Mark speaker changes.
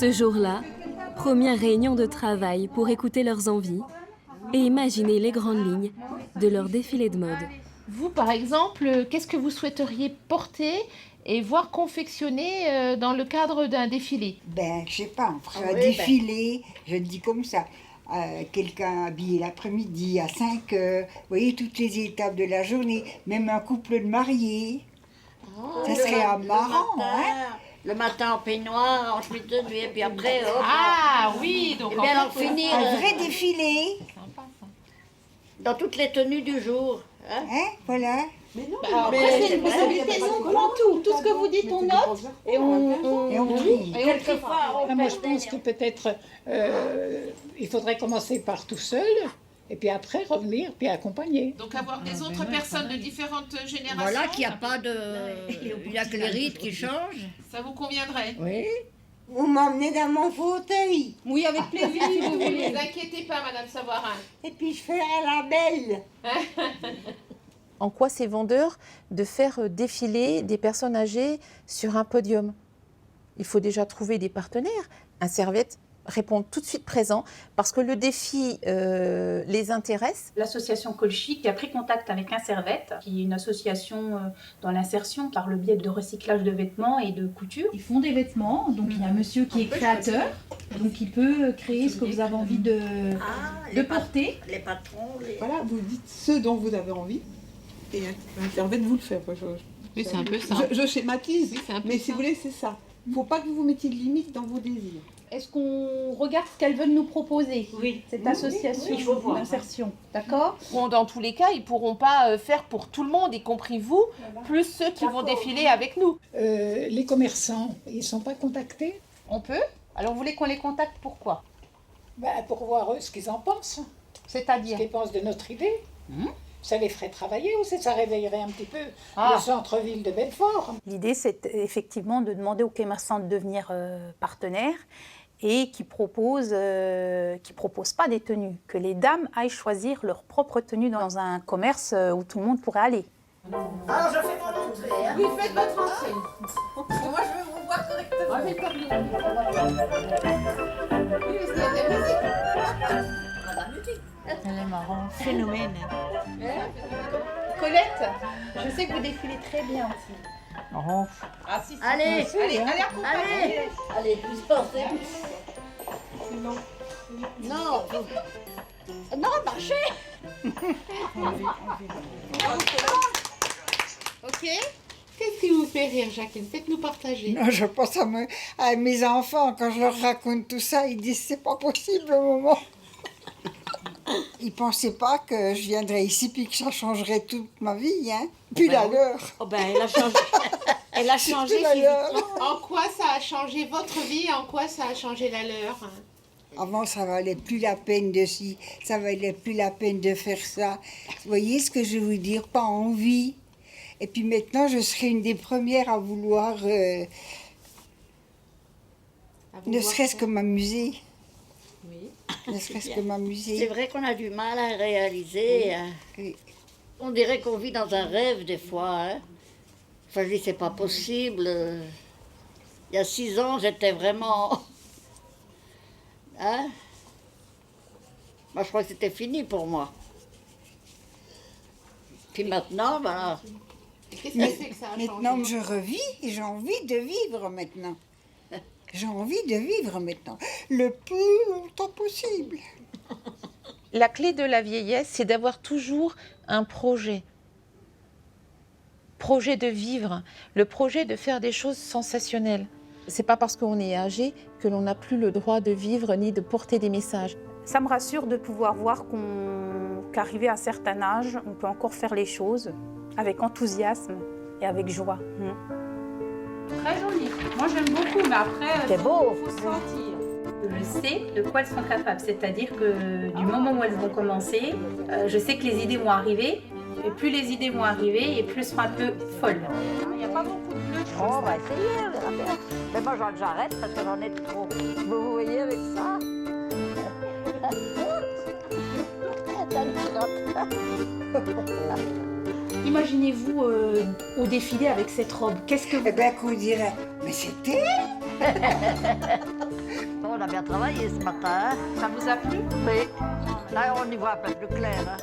Speaker 1: Ce jour-là, première réunion de travail pour écouter leurs envies et imaginer les grandes lignes de leur défilé de mode.
Speaker 2: Vous, par exemple, qu'est-ce que vous souhaiteriez porter et voir confectionner dans le cadre d'un défilé?
Speaker 3: Je sais pas, on ferait un défilé, je le dis comme ça. Quelqu'un habillé l'après-midi à 5 heures, vous voyez, toutes les étapes de la journée, même un couple de mariés. Ça serait marrant, hein?
Speaker 4: Le matin en peignoir, en chemise de nuit, et puis après, hop.
Speaker 2: Ah oui, donc
Speaker 4: Et bien en finir
Speaker 3: Un vrai défilé,
Speaker 4: dans toutes les tenues du jour. Hein?
Speaker 3: Voilà.
Speaker 2: après, c'est une possibilité, nous on prend tout ce que vous dites, on note et on trie.
Speaker 4: Quelquefois, on
Speaker 5: Moi, je
Speaker 4: perd
Speaker 5: pense que peut-être il faudrait commencer par tout seul et puis après revenir puis accompagner.
Speaker 2: Donc avoir des autres personnes de différentes générations,
Speaker 4: Voilà qu'il n'y a pas de... Il n'y a que les rides qui changent.
Speaker 2: ça vous conviendrait?
Speaker 5: Oui.
Speaker 3: Vous m'emmenez dans mon fauteuil,
Speaker 2: Oui, avec plaisir si vous voulez. Ne vous inquiétez pas, Madame Savarin.
Speaker 3: et puis je ferai la belle.
Speaker 6: En quoi c'est vendeur de faire défiler des personnes âgées sur un podium? Il faut déjà trouver des partenaires. Un Servette répond tout de suite présent parce que le défi les intéresse.
Speaker 7: L'association Colchi qui a pris contact avec un Servette, qui est une association dans l'insertion par le biais de recyclage de vêtements et de couture.
Speaker 8: Ils font des vêtements, donc il y a un monsieur qui est créateur, donc il peut créer ce que vous avez envie de porter.
Speaker 4: Les patrons, les...
Speaker 9: Voilà, vous dites ce dont vous avez envie et un Servette vous le fait.
Speaker 2: Oui, c'est un peu ça.
Speaker 9: Je schématise,
Speaker 2: Oui, c'est un peu
Speaker 9: mais
Speaker 2: ça.
Speaker 9: si vous voulez, c'est ça. Il ne faut pas que vous vous mettiez de limites dans vos désirs.
Speaker 8: Est-ce qu'on regarde ce qu'elles veulent nous proposer, cette association
Speaker 4: il faut voir.
Speaker 8: d'insertion, d'accord?
Speaker 2: Bon, dans tous les cas, ils ne pourront pas faire pour tout le monde, y compris vous, plus ceux qui vont défiler avec nous.
Speaker 5: Les commerçants, ils ne sont pas contactés
Speaker 8: On peut? Alors vous voulez qu'on les contacte pourquoi?
Speaker 5: pour voir eux ce qu'ils en pensent, ce
Speaker 8: C'est-à-dire?
Speaker 5: qu'ils pensent de notre idée. Ça les ferait travailler aussi, ça réveillerait un petit peu le centre-ville de Belfort.
Speaker 7: L'idée, c'est effectivement de demander aux commerçants de devenir partenaires et qui proposent pas des tenues, que les dames aillent choisir leur propre tenue dans un commerce où tout le monde pourrait aller.
Speaker 4: Alors je fais mon entrée. Hein.
Speaker 2: Oui, faites votre entrée.
Speaker 4: Moi je veux vous voir correctement.
Speaker 2: Oui, parce qu'il y a de la musique.
Speaker 4: Madame Lutti.
Speaker 8: Elle est marrante. Phénomène.
Speaker 2: Colette,
Speaker 8: Je sais que vous défilez très bien aussi.
Speaker 2: ah, si, si.
Speaker 4: Allez,
Speaker 2: Allez, accompagnez.
Speaker 4: allez, plus portez. Non, non, marchez.
Speaker 2: Ok. Qu'est-ce qui vous fait rire, Jacqueline? Faites-nous partager.
Speaker 3: Non, je pense à mes enfants, quand je leur raconte tout ça, ils disent c'est pas possible au moment. Ils pensaient pas que je viendrais ici puis que ça changerait toute ma vie, hein. Puis la leur.
Speaker 4: Oh ben, elle a changé. Elle a changé
Speaker 3: Puis la leur.
Speaker 2: En quoi ça a changé votre vie? En quoi ça a changé la leur?
Speaker 3: Avant, ça valait plus la peine de ci, ça valait plus la peine de faire ça. Vous voyez ce que je veux vous dire? Pas envie. Et puis maintenant, je serai une des premières à vouloir, ne serait-ce que m'amuser.
Speaker 2: Oui.
Speaker 3: Ne serait-ce que
Speaker 4: C'est
Speaker 3: m'amuser.
Speaker 4: vrai qu'on a du mal à réaliser. Hein.
Speaker 3: Oui.
Speaker 4: On dirait qu'on vit dans un rêve des fois. Hein. Enfin, je dis, c'est pas possible. Il y a 6 ans, j'étais vraiment... Hein? Moi, je crois que c'était fini pour moi. Puis maintenant, voilà.
Speaker 2: Qu'est-ce qui fait que ça a
Speaker 3: Maintenant,
Speaker 2: changé?
Speaker 3: je revis et j'ai envie de vivre maintenant. J'ai envie de vivre maintenant, le plus longtemps possible.
Speaker 6: La clé de la vieillesse, c'est d'avoir toujours un projet. Projet de vivre, le projet de faire des choses sensationnelles. C'est pas parce qu'on est âgé que l'on n'a plus le droit de vivre ni de porter des messages.
Speaker 7: Ça me rassure de pouvoir voir qu'arrivé à un certain âge, on peut encore faire les choses avec enthousiasme et avec joie.
Speaker 8: Très joli. Moi j'aime beaucoup, mais après,
Speaker 7: C'est beau.
Speaker 8: faut se sentir.
Speaker 7: Je sais de quoi elles sont capables, c'est-à-dire que du moment où elles vont commencer, je sais que les idées vont arriver, et plus les idées vont arriver, et plus elles seront un peu folles.
Speaker 8: Il n'y a pas beaucoup de bleu.
Speaker 4: On va essayer, on verra bien. Mais moi, j'arrête parce que j'en ai trop. Vous voyez avec ça?
Speaker 7: Imaginez-vous au défilé avec cette robe. Qu'est-ce que vous...
Speaker 3: Eh bien, qu'on dirait, mais c'était elle.
Speaker 4: on a bien travaillé ce matin.
Speaker 2: Ça vous a plu?
Speaker 4: Oui. Là, on y voit un peu plus clair.